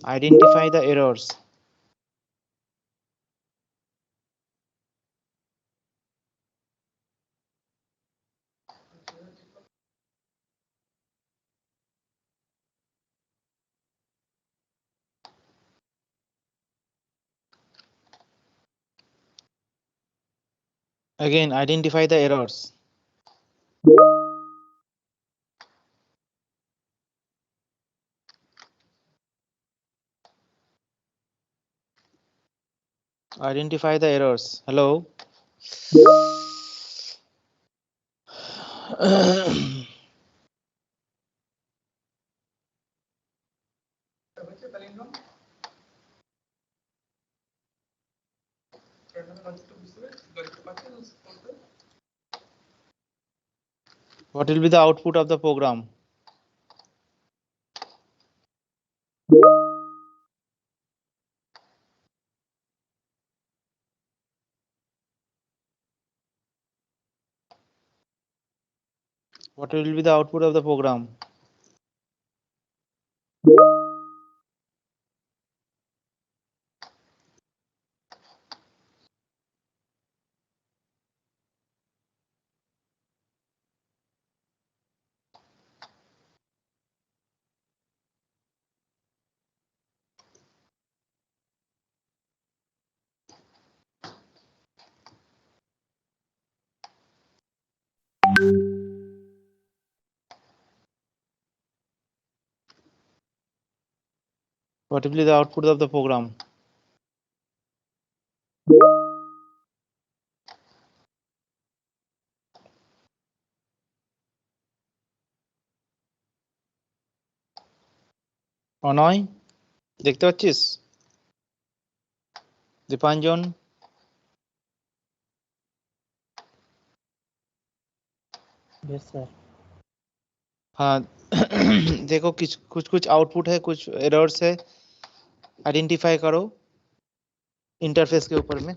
Identify the errors. Again, identify the errors. Identify the errors. Hello. What will be the output of the program? What will be the output of the program? What will be the output of the program? Anay দেখতে পাচ্ছিস? Dipanjan? Yes sir. हाँ देखो कुछ कुछ output है, कुछ errors है, identify करो इंटरफेस के ऊपर में।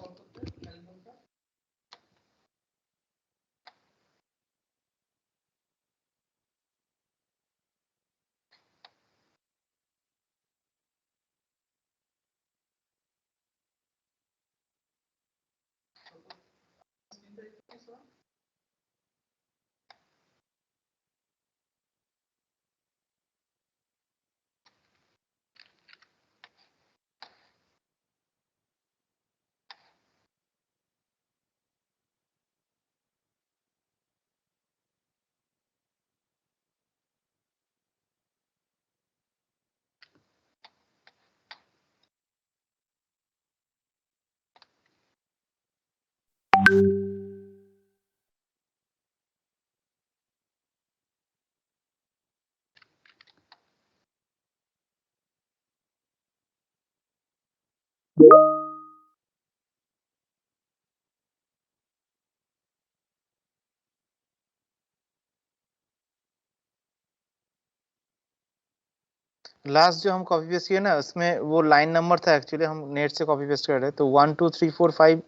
लास्ट जो हम कॉपी पेस्ट किए ना, उसमें वो लाइन नंबर था, एक्चुअली हम नेट से कॉपी पेस्ट कर रहे, तो 1 2 3 4 5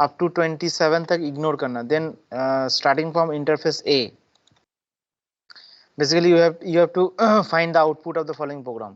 अप टू 27 तक इग्नोर करना, then starting from interface A, basically you have to find the output of the following program.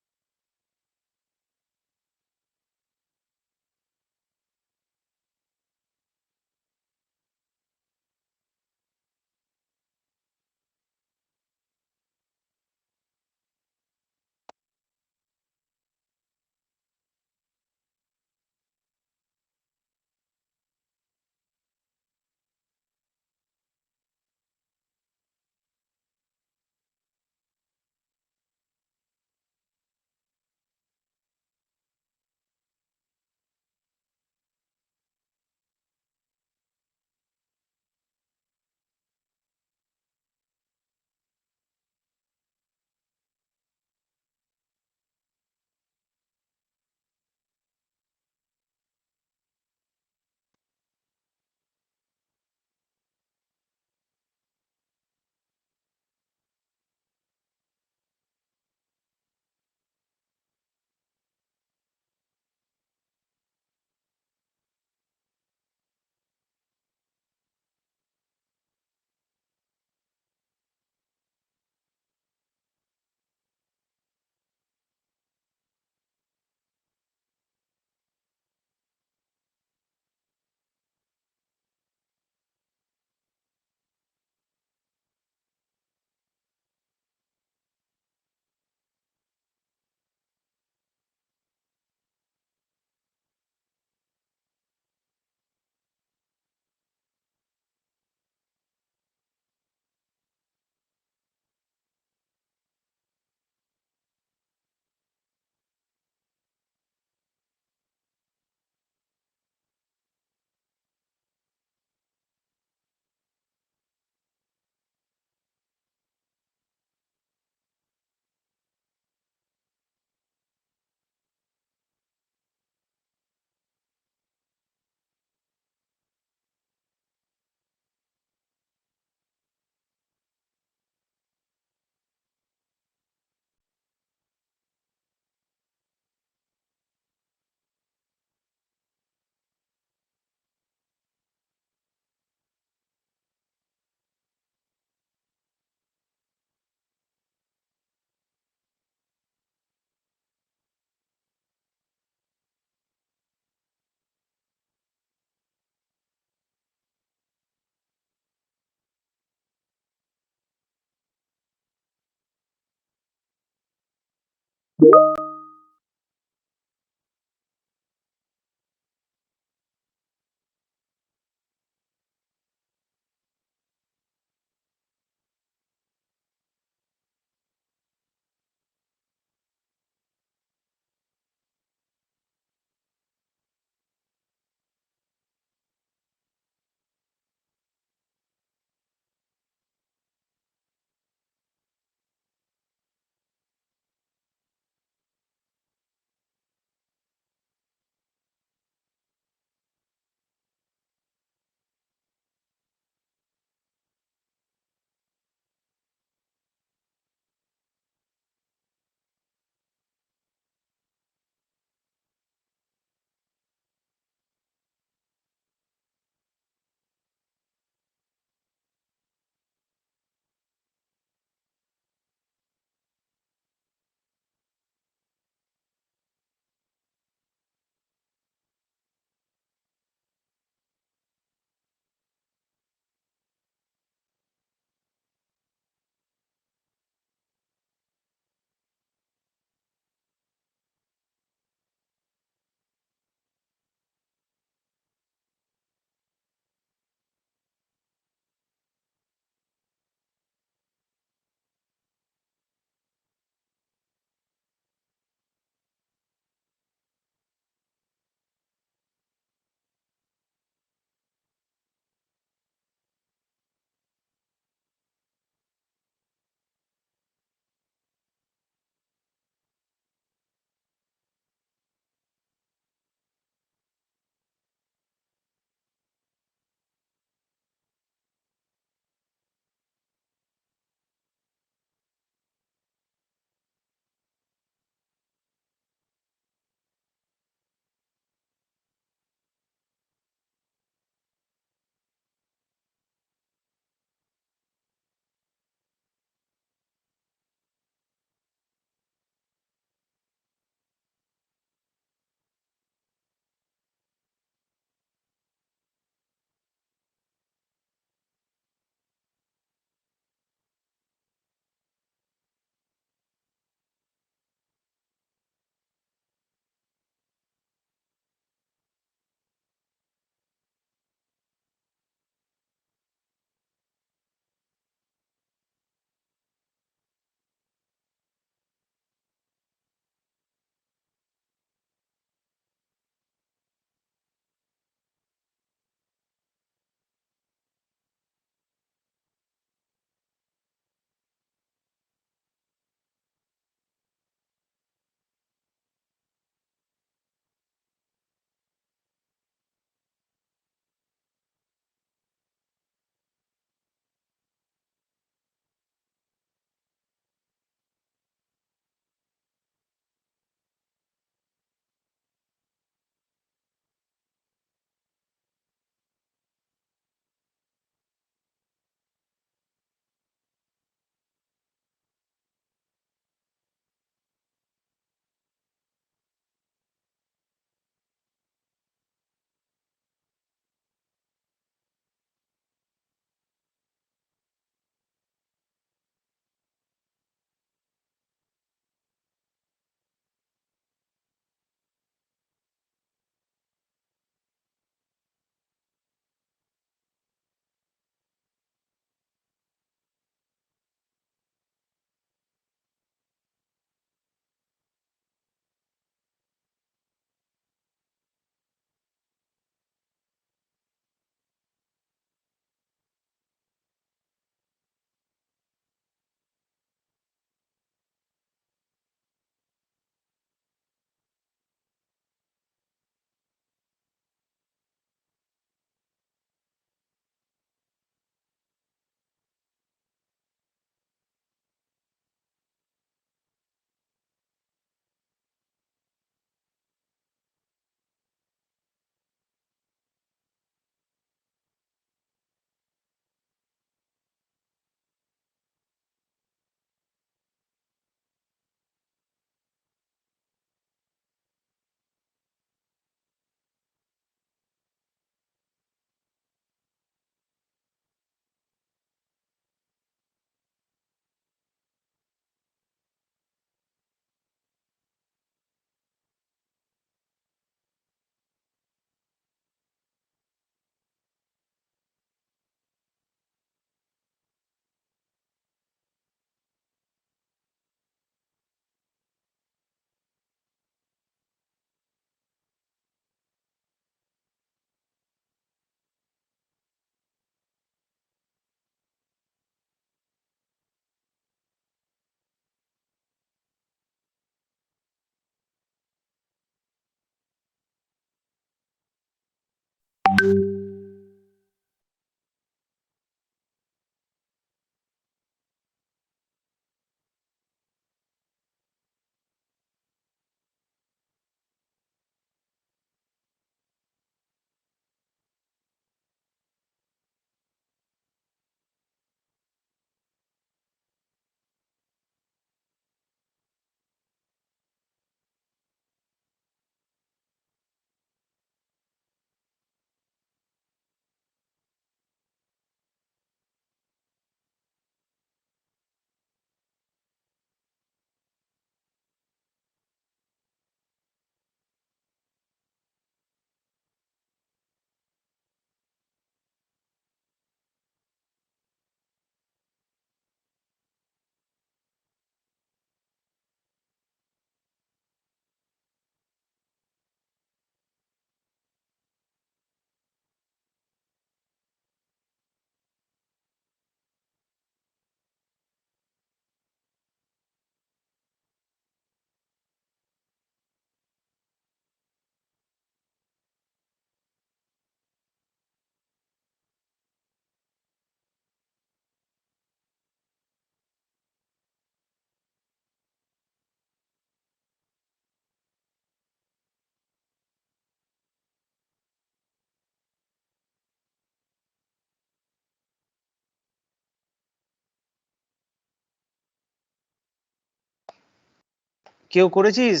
কেউ করেছিস?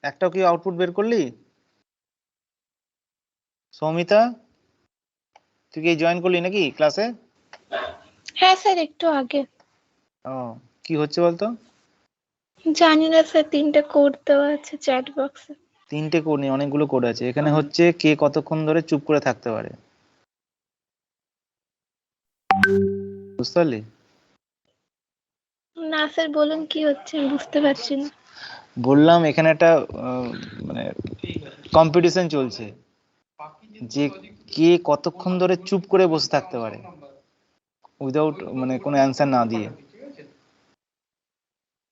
একটাও কি আউটপুট বের করলি? সৌমিতা, তুই কি জয়েন করলি নাকি ক্লাসে? হ্যাঁ স্যার, একটু আগে। ও, কি হচ্ছে বলতো? জানি না স্যার, 3টে কোড দেওয়া আছে চ্যাট বক্সে। 3টে কোড নেই, অনেকগুলো কোড আছে। এখানে হচ্ছে কে কতক্ষণ ধরে চুপ করে থাকতে পারে, বুঝতে পারলি? না স্যার, বলুন কি হচ্ছে, আমি বুঝতে পারছি না। বললাম এখানে একটা মানে কম্পিটিশন চলছে যে কে কতক্ষণ ধরে চুপ করে বসে থাকতে পারে উইদাউট মানে কোনো অ্যান্সার না দিয়ে।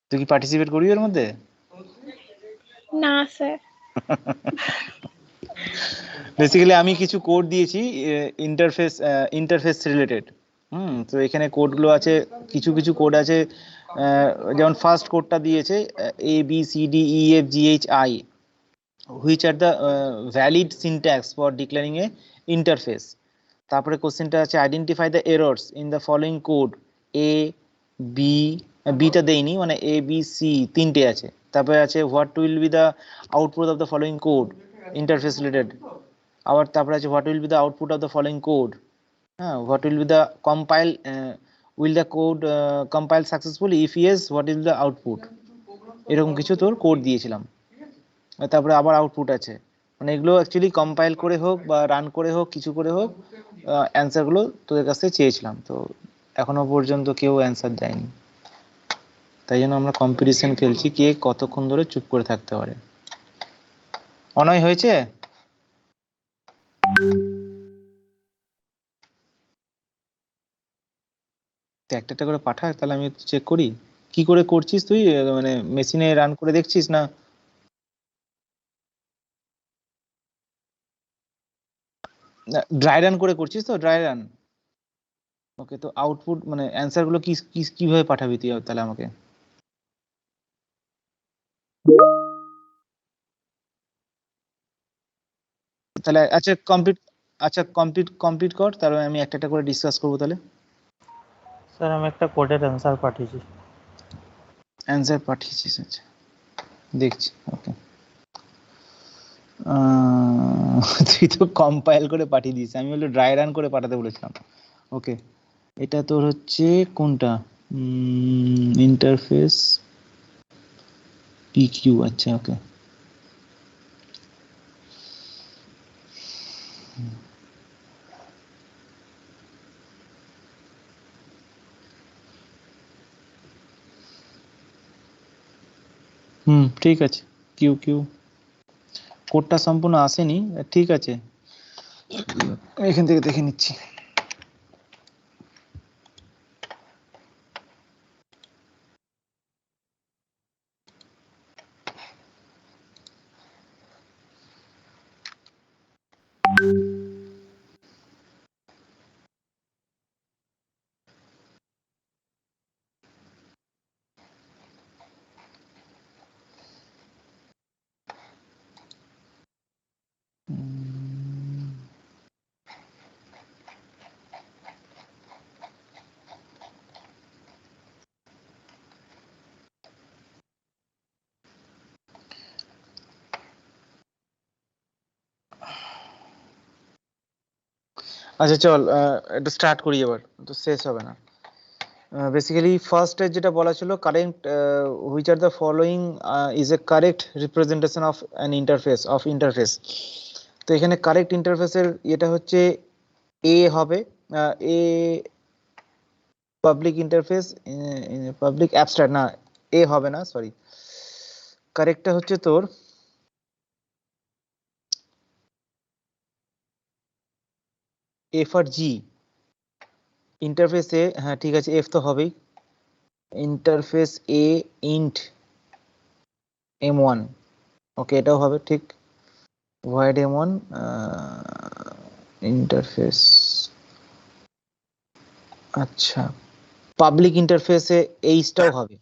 তুই কি পার্টিসিপেট করবি এর মধ্যে? না স্যার। বেসিক্যালি আমি কিছু কোড দিয়েছি ইন্টারফেস রিলেটেড। তো এখানে কোডগুলো আছে, কিছু কিছু কোড আছে, যেমন ফার্স্ট কোডটা দিয়েছে A B C D E F G H I, which are the valid syntax for declaring a interface. তারপরে কোশ্চেনটা আছে identify the errors in the following code A B, বিটা দেয়নি মানে এ বি সি 3টে আছে। তারপরে আছে what will be the output of the following code interface related. আবার তারপরে আছে what will be the output of the following code, হ্যাঁ, what will be the compile, will the code compile successfully, if yes what is the output. এরকম কিছু তোর code দিয়েছিলাম। তারপরে আবার আউটপুট আছে, মানে এগুলো অ্যাকচুয়ালি কম্পাইল করে হোক বা রান করে হোক কিছু করে হোক অ্যান্সারগুলো তোদের কাছ থেকে চেয়েছিলাম, তো এখনো পর্যন্ত কেউ অ্যান্সার দেয়নি। তাই জন্য আমরা কম্পিটিশন খেলছি কে কতক্ষণ ধরে চুপ করে থাকতে পারে। অনয় হয়েছে? একটা একটা করে পাঠা, তাহলে আমি একটু চেক করি। কি করে করছিস তুই, মানে মেশিনে রান করে দেখছিস না? ড্রাই রান করে করছিস তো, ড্রাই রান। ওকে, তো আউটপুট মানে অ্যান্সার গুলো কি কিভাবে পাঠাবি তুই তাহলে আমাকে? তাহলে আচ্ছা কমপ্লিট, আচ্ছা কমপ্লিট কর, তাহলে আমি একটা একটা করে ডিসকাস করবো তাহলে। স্যার আমি একটা কোডের অ্যান্সার পাঠিয়েছি। অ্যান্সার পাঠিয়েছিস? আচ্ছা, দেখছি। ওকে, তুই তো কম্পাইল করে পাঠিয়ে দিস, আমি হলো ড্রাই রান করে পাঠাতে বলেছিলাম। ওকে, এটা তোর হচ্ছে কোনটা, ইন্টারফেস পিকিউ। আচ্ছা, ওকে। ঠিক আছে। কিউ কিউ কোডটা সম্পূর্ণ আসেনি, ঠিক আছে, এখান থেকে দেখে নিচ্ছি। আচ্ছা চল, এটা স্টার্ট করি, এবার তো শেষ হবে না। বেসিক্যালি ফার্স্টে যেটা বলা ছিল current, which are the following is a correct representation of an interface. তো এখানে কারেক্ট ইন্টারফেসের এটা হচ্ছে এ হবে, a public interface, public abstract না, এ হবে না, সরি। কারেক্টটা হচ্ছে তোর এফ আর জি। ইন্টারফেসে, হ্যাঁ ঠিক আছে, এফ তো হবেই। ইন্টারফেস এ ইন্ট M1, ওকে এটাও হবে ঠিক। void M1 interface. अच्छा, पब्लिक इंटरफेस है, एचटाও হবে,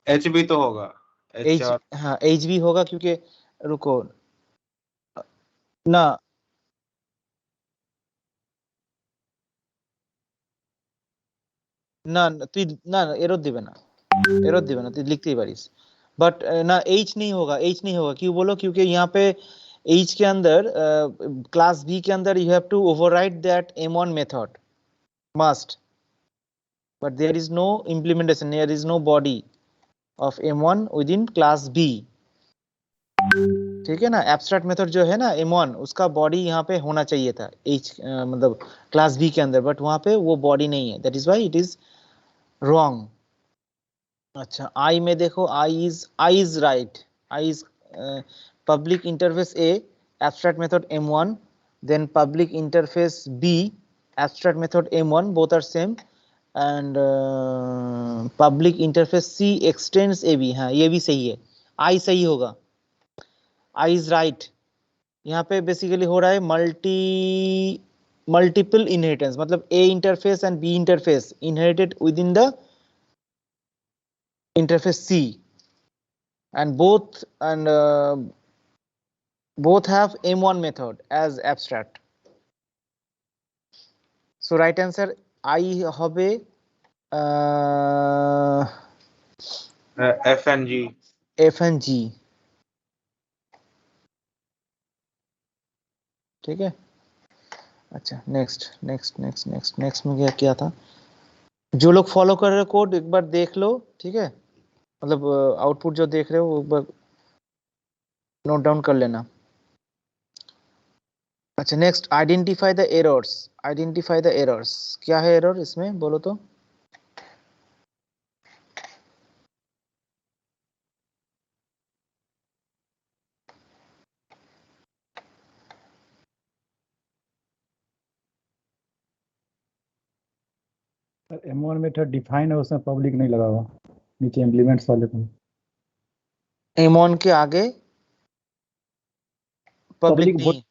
एच भी तो होगा, एच, HR। हाँ एच भी होगा क्योंकि, रुको ना, না না, তুই না না এরর দিবে না, এরর দিবে না, তুই লিখতেই পারিস। बट ना एच नहीं होगा, एच नहीं होगा, क्यों बोलो? क्योंकि यहाँ पे एच के अंदर क्लास बी के अंदर you have to overwrite that M1 method must, but there is no implementation, there is no body of M1 within class B। ठीक है ना, एब्स्ट्रैक्ट मेथड जो है ना M1, उसका बॉडी यहाँ पे होना चाहिए था H मतलब क्लास B के अंदर, बट वहाँ पे वो बॉडी नहीं है, that is why it is wrong. अच्छा, आई में देखो, I is right, I is public interface A abstract method M1, then public interface B abstract method M1, both are same, and public interface C extends AB। हाँ, ये भी सही है, आई सही होगा, आई इज राइट। यहाँ पे बेसिकली हो रहा है मल्टीपल इनहेरिटेंस, मतलब A interface and B interface inherited with in the interface C, and both have M1 method as abstract, so right answer I হবে F and G। F and G। ठीक है, अच्छा next next next next next में क्या था? जो लोग follow कर रहे हो कोड एक बार देख लो, ठीक है, मतलब आउटपुट जो देख रहे हो वो एक बार नोट डाउन कर लेना। अच्छा next, identify the errors, identify the errors, क्या है एरर इसमें बोलो तो? M1 मेथड डिफाइन है, उसमें पब्लिक नहीं लगा हुआ नीचे इम्प्लीमेंट्स वाले को। M1 के आगे पब्लिक नहीं,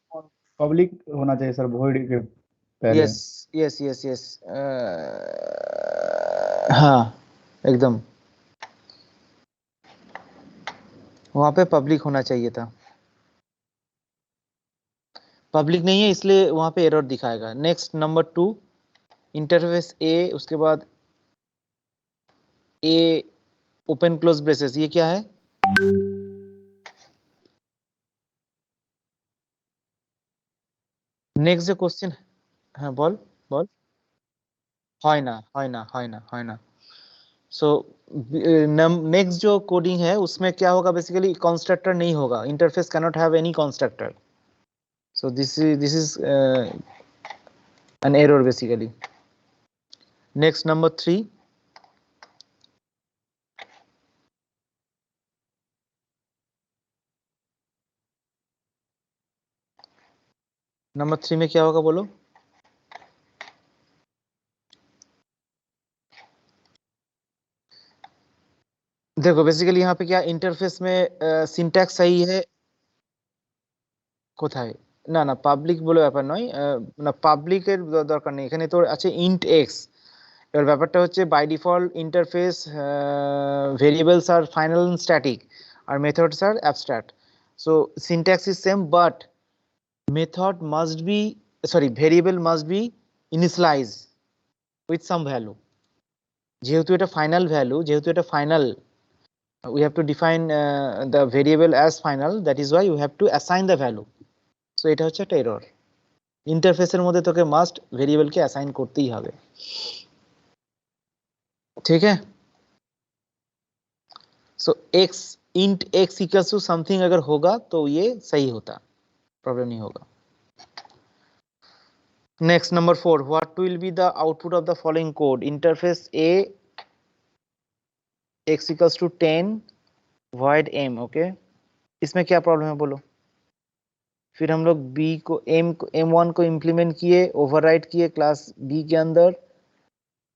पब्लिक होना चाहिए सर, वॉइड के पहले। यस यस यस यस, हाँ एकदम, वहां पे पब्लिक होना चाहिए था, पब्लिक नहीं है इसलिए वहां पे एरर दिखाएगा। नेक्स्ट नंबर 2, इंटरफेस ए, उसके बाद ए ओपन क्लोज ब्रेसेस, ये क्या है? नेक्स्ट जो क्वेश्चन, हाँ बोल बोल, হয় না হয় না হয় না হয় না। सो नेक्स्ट जो कोडिंग है उसमें क्या होगा, बेसिकली कंस्ट्रक्टर नहीं होगा, interface can not have any constructor, so this is an error basically। next number 3, number 3 में क्या होगा बोलो? देखो बेसिकली यहाँ पे क्या इंटरफेस में सिंटैक्स सही है, কোথায় না না পাবলিক বলে ব্যাপার নয়, না পাবলিকের দরকার নেই এখানে, তো আছে ইন্ট এক্স। এবার ব্যাপারটা হচ্ছে by default interface variables are final and static আর methods are abstract, so syntax is same but method must be, sorry variable must be initialize with some value. যেহেতু এটা ফাইনাল ভ্যালু, যেহেতু এটা final, we have to define the variable as final, that is why you have to assign the value, so এটা হচ্ছে একটা error, ইন্টারফেসের মধ্যে তোকে মাস্ট ভেরিয়েবলকে অ্যাসাইন করতেই হবে, ঠিক है। So x int x equals to something अगर होगा तो ये सही होता, प्रॉब्लम नहीं होगा। Next number 4, what will be the output of the following code, interface a x equals to 10 void m, okay, इसमें क्या प्रॉब्लम है बोलो? फिर हम लोग b को m1 को इम्प्लीमेंट किए, ओवरराइट किए क्लास b के अंदर,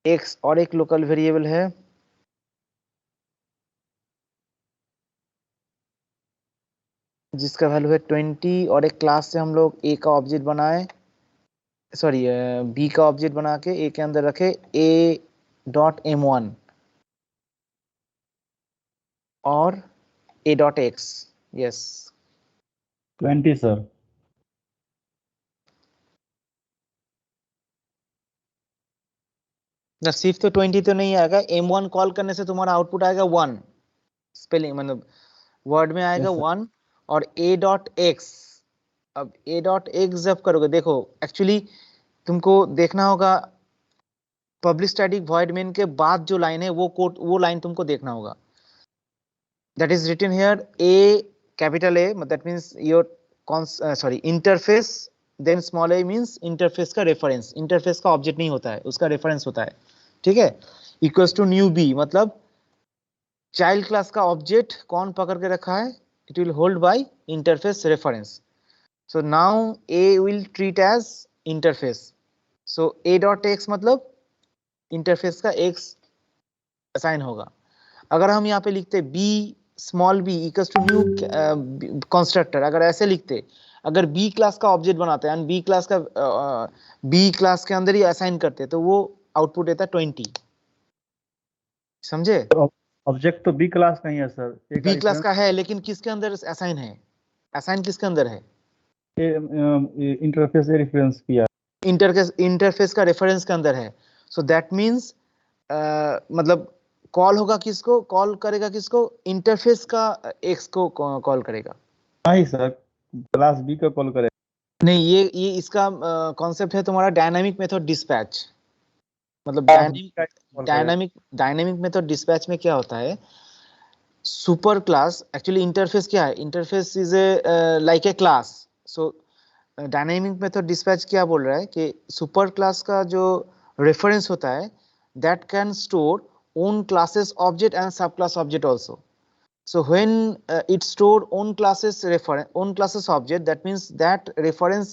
x और एक लोकल वेरिएबल है, जिसका वैल्यू है 20, और एक क्लास से हम लोग a का ऑब्जेक्ट बनाए, सॉरी b का ऑब्जेक्ट बना के a के अंदर रखे a.m1 और a.x, यस 20 सर। ना सिर्फ तो 20 तो नहीं आएगा, m1 कॉल करने से तुम्हारा आउटपुट आएगा 1, स्पेलिंग मतलब वर्ड में आएगा Yes, sir. 1 और a डॉट एक्स। अब a डॉट एक्स जब करोगे, देखो एक्चुअली तुमको देखना होगा पब्लिक स्टैटिक वॉइड मेन के बाद जो लाइन है वो कोड, वो लाइन तुमको देखना होगा। That is written here a capital A, that means your interface, then small a means interface का रेफरेंस, इंटरफेस का ऑब्जेक्ट नहीं होता है, उसका रेफरेंस होता है, ठीक है। इक्वल्स टू न्यू b, मतलब चाइल्ड क्लास का ऑब्जेक्ट कौन पकड़ के रखा है, it will hold by interface reference. So now a will treat as interface, so a dot x मतलब इंटरफेस का x असाइन होगा। अगर हम यहाँ पे लिखते b small b equals to new constructor, अगर ऐसे लिखते, अगर b क्लास का ऑब्जेक्ट बनाते हैं b क्लास का b क्लास के अंदर ही असाइन करते, तो वो आउटपुट देता 20, समझे। ऑब्जेक्ट तो बी क्लास का ही है सर, ए का b क्लास रेफरेंस का है लेकिन किसके अंदर असाइन है, असाइन किसके अंदर है, इंटरफेस ए रेफरेंस किया। इंटरफेस का रेफरेंस के अंदर है। सो दैट मींस मतलब कॉल होगा किसको, कॉल करेगा किसको, इंटरफेस का एक्स को कॉल करेगा। नहीं सर, क्लास बी का कॉल करे। नहीं, ये इसका कॉन्सेप्ट है तुम्हारा डायनामिक मेथड डिस्पैच। मतलब क्लास बी का कॉल करे। डायनामिक मेथड डिस्पैच में क्या होता है, सुपर क्लास एक्चुअली इंटरफेस क्या है, interface is a like a class. So dynamic method dispatch क्या बोल रहा है कि सुपर क्लास का जो रेफरेंस होता है that can store own classes object and subclass object also. So when it store own classes object, that means that reference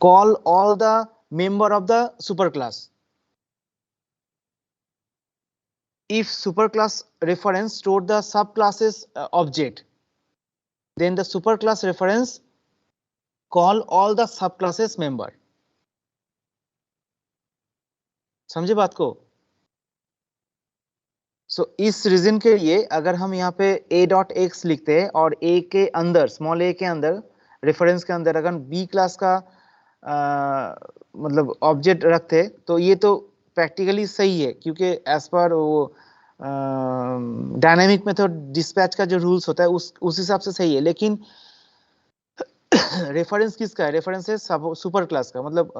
call all the member of the superclass. If superclass reference store the subclasses object, then the superclass reference call all the subclasses member. समझे बात को। सो इस reason के लिए अगर हम यहाँ पे a डॉट एक्स लिखते हैं और a के अंदर, स्मॉल a के अंदर, रेफरेंस के अंदर अगर b क्लास का मतलब ऑब्जेक्ट रखते, तो ये तो प्रैक्टिकली सही है, क्योंकि एज पर वो डायनामिक मेथड डिस्पैच का जो रूल्स होता है उस हिसाब से सही है। लेकिन रेफरेंस किसका है, रेफरेंस है सुपर क्लास का, मतलब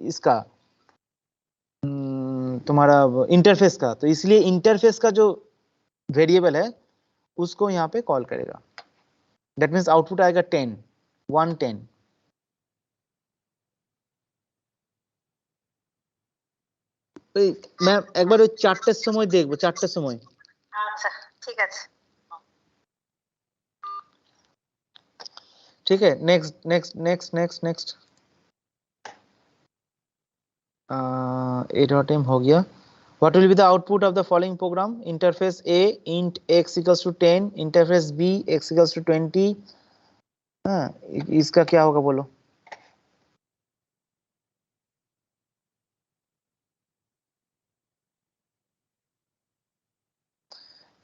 इसका तुम्हारा इंटरफेस का, तो इसलिए इंटरफेस का जो वेरिएबल है उसको यहाँ पे कॉल करेगा। दैट मीन्स आउटपुट आएगा 10 110। मैं एक बार चार्टेर समय देखबो, चार्टेर समय। আচ্ছা ঠিক আছে। ठीक है, next next next next next a dot m हो गया। What will be the output of the following program? Interface A int x equals to 10, interface B x equals to 20। हाँ, इसका क्या होगा बोलो।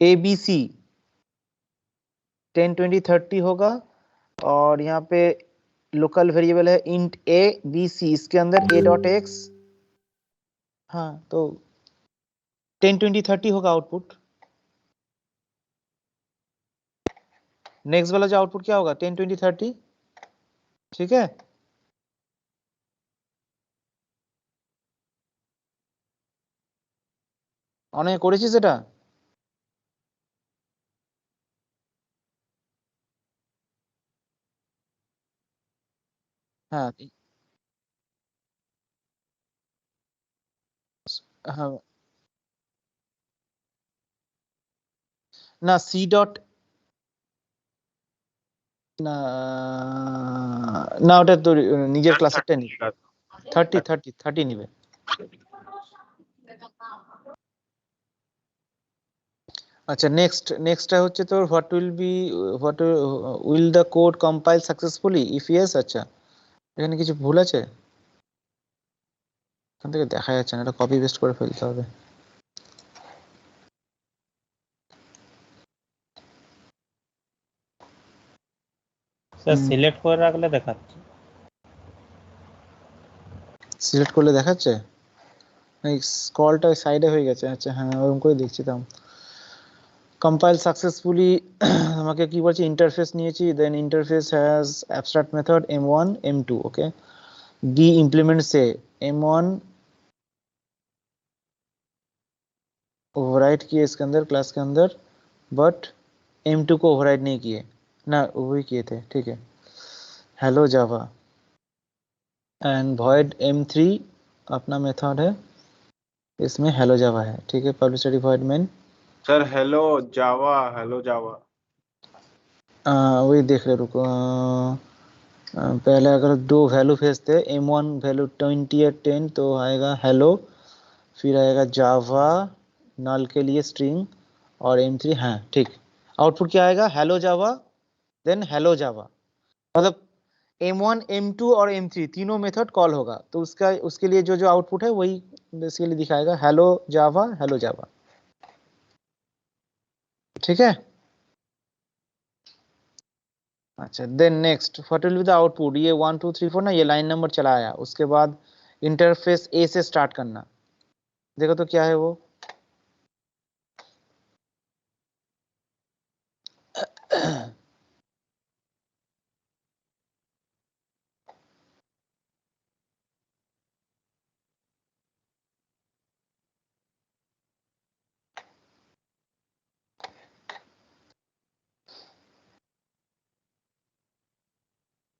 ए बी सी 10 20 30 होगा, और यहाँ पे लोकल वेरिएबल है इंट ए बी सी, इसके अंदर ए डॉट एक्स। हाँ, तो 10 20 30 होगा आउटपुट। नेक्स्ट वाला जो आउटपुट क्या होगा 10 20 30, ठीक है। অনেক করেছিস এটা। হ্যাঁ হ্যাঁ, না সি ডট, না না ওটা তো নিজের ক্লাসেরটা নিবে, 30 30 30 নিবে। আচ্ছা, নেক্সটটা হচ্ছে তোর what will the code compile successfully if yes. আচ্ছা, এখানে কিছু ভুল আছে, এখান থেকে দেখা যাচ্ছে না, এটা কপি পেস্ট করে ফেলতে হবে। স্যার সিলেক্ট করে রাখলে দেখাচ্ছে। সিলেক্ট করলে দেখাচ্ছে। এই কলটা সাইডে হয়ে গেছে। আচ্ছা হ্যাঁ, ওরকম করে দেখছিলাম। Compile successfully. আমাকে কি বলছে, ইন্টারফেস নিয়েছি, then interface has abstract method m1 m2। Okay, D implement से m1 ओवरराइड किए इसके अंदर, क्लास के अंदर, बट m2 को ओवरराइड नहीं किए ना, वही किए थे। ठीक है, hello Java and void m3 अपना मेथड है, इसमें हेलो जावा है। ठीक है, public static void main। Sir hello Java वही देख ले, रुको। पहले अगर दो वैल्यू फेस थे, m1 वैल्यू 20 या 10, तो आएगा हेलो, फिर आएगा जावा नल के लिए स्ट्रिंग, और m3। हाँ ठीक, आउटपुट क्या आएगा, हेलो जावा देन हेलो जावा। मतलब m1 m2 और m3 तीनों मेथड कॉल होगा, तो उसका उसके लिए जो जो आउटपुट है वही बेसिकली दिखाएगा, हेलो जावा हेलो जावा। ठीक है, अच्छा then next what will be the output. ये 1 2 3 4 ना, ये लाइन नंबर चला आया। उसके बाद इंटरफेस ए से स्टार्ट करना। देखो तो क्या है वो,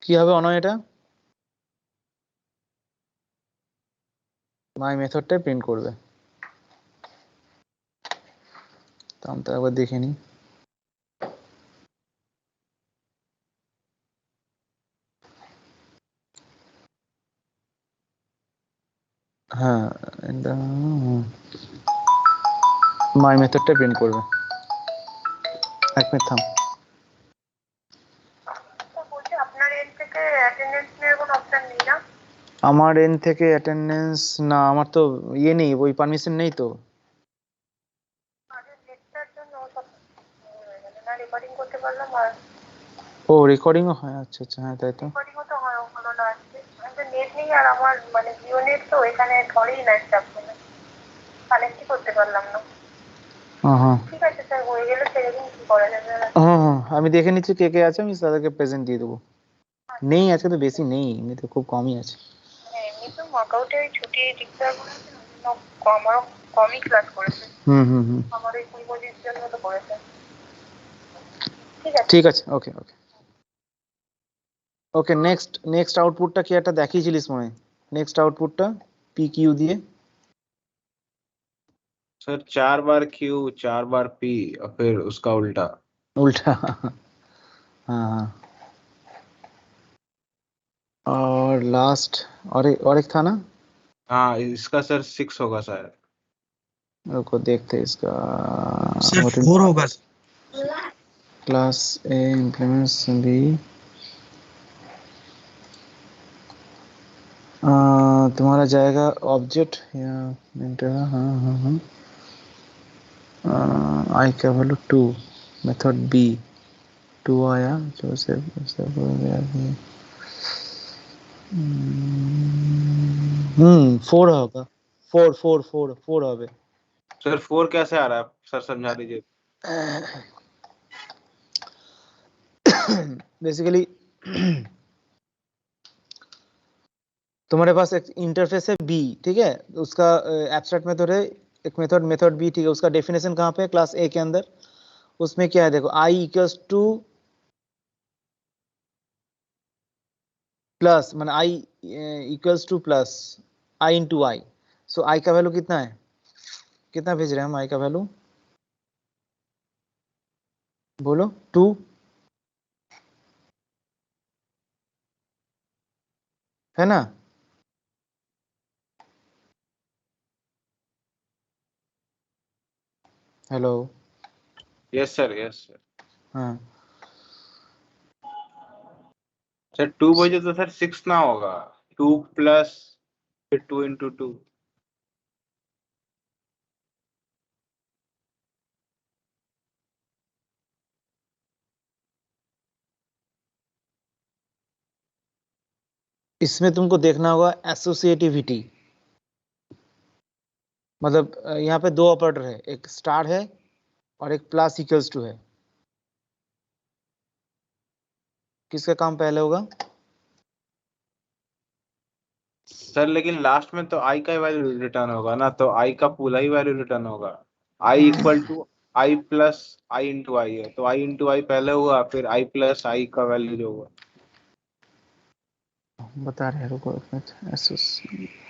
কি হবে অনয়, এটা মাই মেথডটাই প্রিন্ট করবে। তো আমি তো একবার দেখে নিই। হ্যাঁ, এটা মাই মেথডটাই প্রিন্ট করবে। এক মিনিট থাম। তো বলছি আপনার এন্ড থেকে অ্যাটেন্ডেন্স নেওয়ার কোনো অপশন নেই না? আমার এন্ড থেকে অ্যাটেন্ডেন্স না, আমার তো ইয়ে নেই, ওই পারমিশন নেই তো। আগের ডেটটার জন্য সব হয়ে গেল না, রেকর্ডিং করতে পারলাম আর ও রেকর্ডিংও হয়, আচ্ছা আচ্ছা, হ্যাঁ তাই তো। রেকর্ডিংও তো হয়, ওগুলো না আসছে। আমাদের নেট নেই, আর আমার মানে জিও নেট তো এখানে ধরেই না, চাপ না, কানেক্টই করতে পারলাম না। হ্যাঁ হ্যাঁ ঠিক আছে স্যার, হয়ে গেলে সেরকম কি করা যাবে? হ্যাঁ হ্যাঁ, আমি দেখে নিচ্ছি কে কে আছে, আমি তাদেরকে প্রেজেন্ট দিয়ে দেবো। নেই আজকে তো বেশি নেই, এমনি তো খুব কমই আছে। হ্যাঁ, এমনি তো ওয়ার্কআউটে ওই ছুটি ডিক্লেয়ার করেছে, আমারও কমই ক্লাস করেছে। হুম হুম হুম, আমার ওই 20-25 জন মতো করেছে। ঠিক আছে ঠিক আছে, ওকে ওকে ওকে। নেক্সট নেক্সট আউটপুটটা কি একটা দেখিয়েছিলিস মনে হয়, নেক্সট আউটপুটটা পি কিউ দিয়ে। सर 4 बार क्यू 4 बार पी और फिर उसका उल्टा। उल्टा हाँ हाँ। और लास्ट और एक था ना, हाँ इसका सर 6 होगा शायद। रुको देखते हैं इसका। सर 4 होगा। क्लास ए इम्प्लीमेंट्स बी, तुम्हारा जाएगा ऑब्जेक्ट या इंटर। हाँ हाँ हाँ, आई का वैल्यू 2, मेथड बी 2 आया, जो से बोल गया कि 4 होगा, 4 হবে। सर 4 कैसे आ रहा है सर, समझा दीजिए। बेसिकली तुम्हारे पास एक इंटरफेस है बी, ठीक है, उसका एब्स्ट्रैक्ट मेथड है, एक मेथड बी, ठीक है, उसका डेफिनेशन कहाँ पे है, क्लास ए के अंदर। उसमें क्या है देखो, आई इक्वल्स टू प्लस, मान I equals two plus I into आई। सो आई का वैल्यू कितना है, कितना भेज रहे हैं हम आई का वैल्यू, बोलो 2। है ना, hello. Yes sir yes sir. हाँ सर 2 बजे तो सर 6 ना होगा, 2 प्लस फिर 2 इंटू 2। इसमें तुमको देखना होगा एसोसिएटिविटी। मतलब यहाँ पे दो ऑपरेटर है, एक स्टार है और एक प्लस इक्वल्स टू है, किसका काम पहले होगा? सर लेकिन लास्ट में तो आई का वैल्यू रिटर्न होगा ना, तो आई का पूरा ही वैल्यू रिटर्न होगा। I equal to I plus I into I है, तो आई इंटू आई पहले हुआ, फिर आई प्लस आई का वैल्यू जो हुआ। बता रहे हैं, रुको एक मिनट। एसोसिएट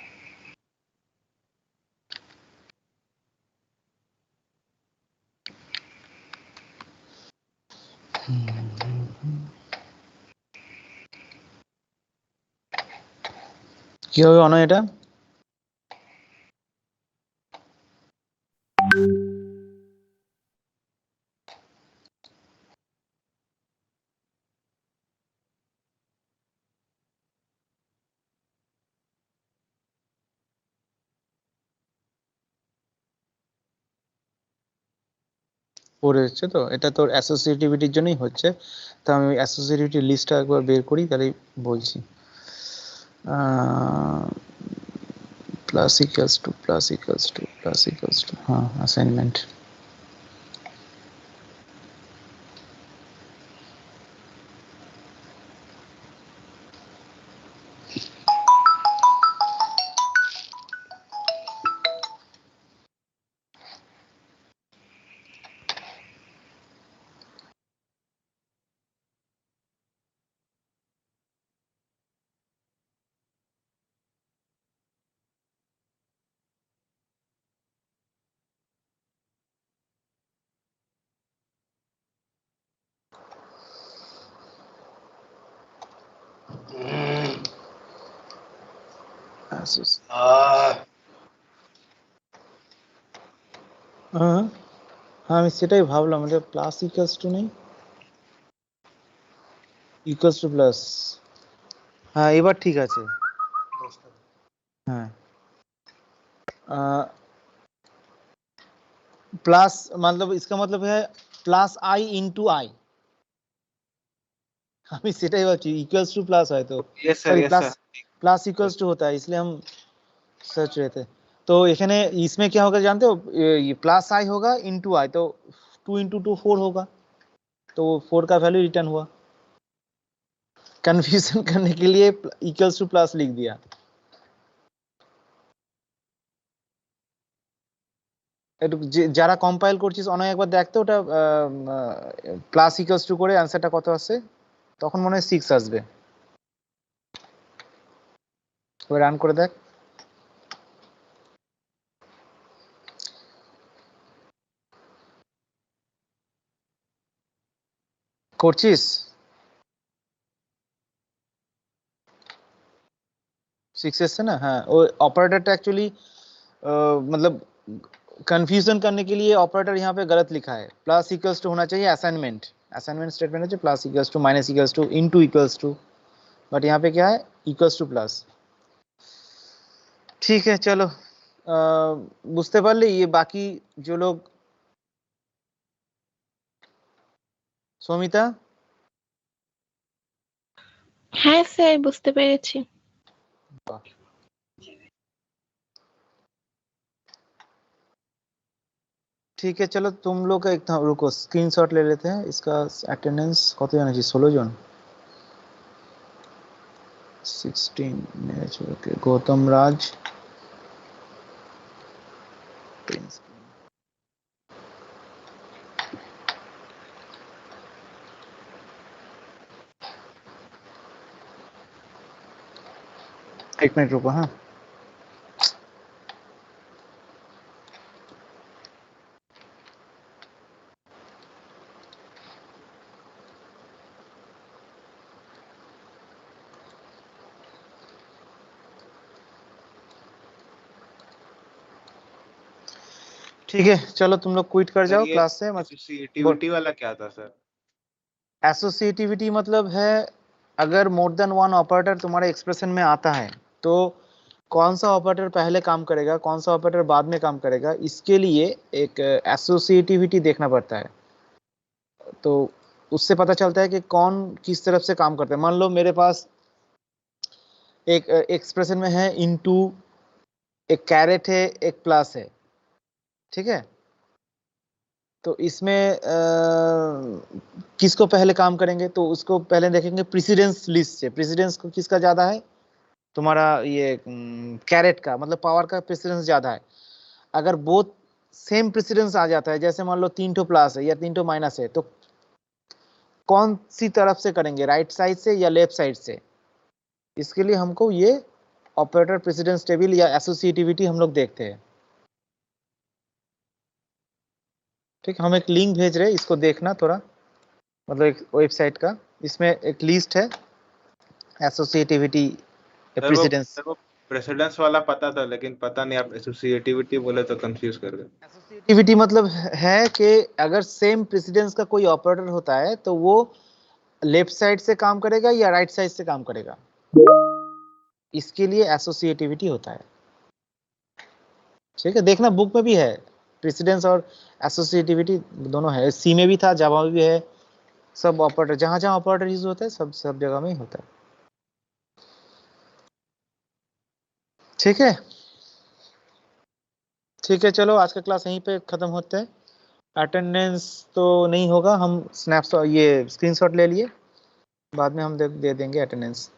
কি হবে অনয় এটা? পড়ে হচ্ছে তো, এটা তোর অ্যাসোসিয়েটিভিটির জন্যই হচ্ছে। তো আমি ওই অ্যাসোসিয়েটিভিটি লিস্টটা একবার বের করি, তাহলেই বলছি। Plus equals to plus equals to plus equals to, হ্যাঁ অ্যাসাইনমেন্ট। হ্যাঁ হ্যাঁ, আমি সেটাই ভাবলাম, এটা প্লাস ইকুয়ালস টু নেই, ইকুয়ালস টু প্লাস। হ্যাঁ এবার ঠিক আছে। হ্যাঁ प्लस मतलब इसका मतलब है प्लस आई इंटू आई। আমি সেটাই ভাবছি ইকুয়ালস টু প্লাস হয় তো, yes sir, sorry yes plus sir. Plus equals to होता है, इसलिए हम सर्च रहे थे। तो এখানে इसमें क्या होगा जानते हो, ये प्लस आई होगा इंटू आई, तो 2 इंटू 2 4 होगा, तो 4 का वैल्यू रिटर्न हुआ। कंफ्यूजन करने के लिए इक्वल्स टू प्लस लिख दिया। একটু যারা কম্পাইল করছিস অনেক একবার দেখতে, ওটা প্লাস ইকুয়ালস টু করে অ্যান্সারটা কত আসে, তখন মনে হয় 6 আসবে। ওই রান করে দেখ। করছিস 6 এসছে না? হ্যাঁ, ওই ऑपरेटरটা एक्चुअली मतलब कंफ्यूजन करने के लिए ऑपरेटर यहाँ पे गलत लिखा है। प्लस इक्वल्स टू होना चाहिए असाइनमेंट, असाइनमेंट स्टेटमेंट है plus equals to minus equals to into equals to, but यहाँ पे क्या है इक्वल्स टू प्लस। ठीक है चलो, বুঝতে পারলে ये बाकी जो लोग, সমিতা হ্যাঁ স্যার, বুঝতে পেরেছি। ठीक है चलो, तुम लोग का एक रुको स्क्रीनशॉट ले लेते हैं इसका। अटेंडेंस কত জন আছে? 16 জন। 16 ओके, गौतम राज, एक मिनट रुको। हाँ ठीक है चलो, तुम लोग क्विट कर जाओ क्लास से। एसोसिएटिविटी वाला क्या था सर? एसोसिएटिविटी मतलब है अगर मोर देन वन ऑपरेटर तुम्हारे एक्सप्रेशन में आता है तो कौन सा ऑपरेटर पहले काम करेगा, कौन सा ऑपरेटर बाद में काम करेगा, इसके लिए एक एसोसिएटिविटी देखना पड़ता है। तो उससे पता चलता है कि कौन किस तरफ से काम करता है। मान लो मेरे पास एक एक्सप्रेशन में है इनटू, एक कैरेट है, एक प्लस है, ठीक है, तो इसमें किसको पहले काम करेंगे, तो उसको पहले देखेंगे प्रेसिडेंस लिस्ट से। प्रेसिडेंस को किसका ज्यादा है, तुम्हारा ये कैरेट का, मतलब पावर का प्रेसिडेंस ज्यादा है। अगर बोथ सेम प्रेसिडेंस आ जाता है, जैसे मान लो 3 ठो प्लस है या 3 ठो माइनस है, तो कौन सी तरफ से करेंगे, राइट साइड से या लेफ्ट साइड से। इसके लिए हमको ये ऑपरेटर प्रेसिडेंस टेबल या एसोसिएटिविटी हम लोग देखते हैं। ठीक, हम एक लिंक भेज रहे हैं, इसको देखना थोड़ा, मतलब एक वेबसाइट का, इसमें एक लिस्ट है एसोसिएटिविटी प्रेसिडेंस। वो प्रेसिडेंस वाला पता था, लेकिन पता नहीं आप एसोसिएटिविटी बोले तो कंफ्यूज कर गए। एसोसिएटिविटी मतलब है कि अगर सेम प्रेसिडेंस का कोई ऑपरेटर होता है तो वो लेफ्ट साइड से काम करेगा या राइट साइड से काम करेगा, इसके लिए एसोसिएटिविटी होता है। ठीक है, देखना बुक में भी है, प्रेसिडेंस और एसोसिएटिविटी दोनों है, सी में भी था, जावा में भी है, सब ऑपरेटर जहां जहां ऑपरेटर यूज होता है सब जगह में ही होता है। ठीक है, ठीक है, चलो आज का क्लास यहीं पे खत्म होते हैं। अटेंडेंस तो नहीं होगा, हम स्नैपशॉट ये स्क्रीनशॉट ले लिए, बाद में हम दे देंगे अटेंडेंस।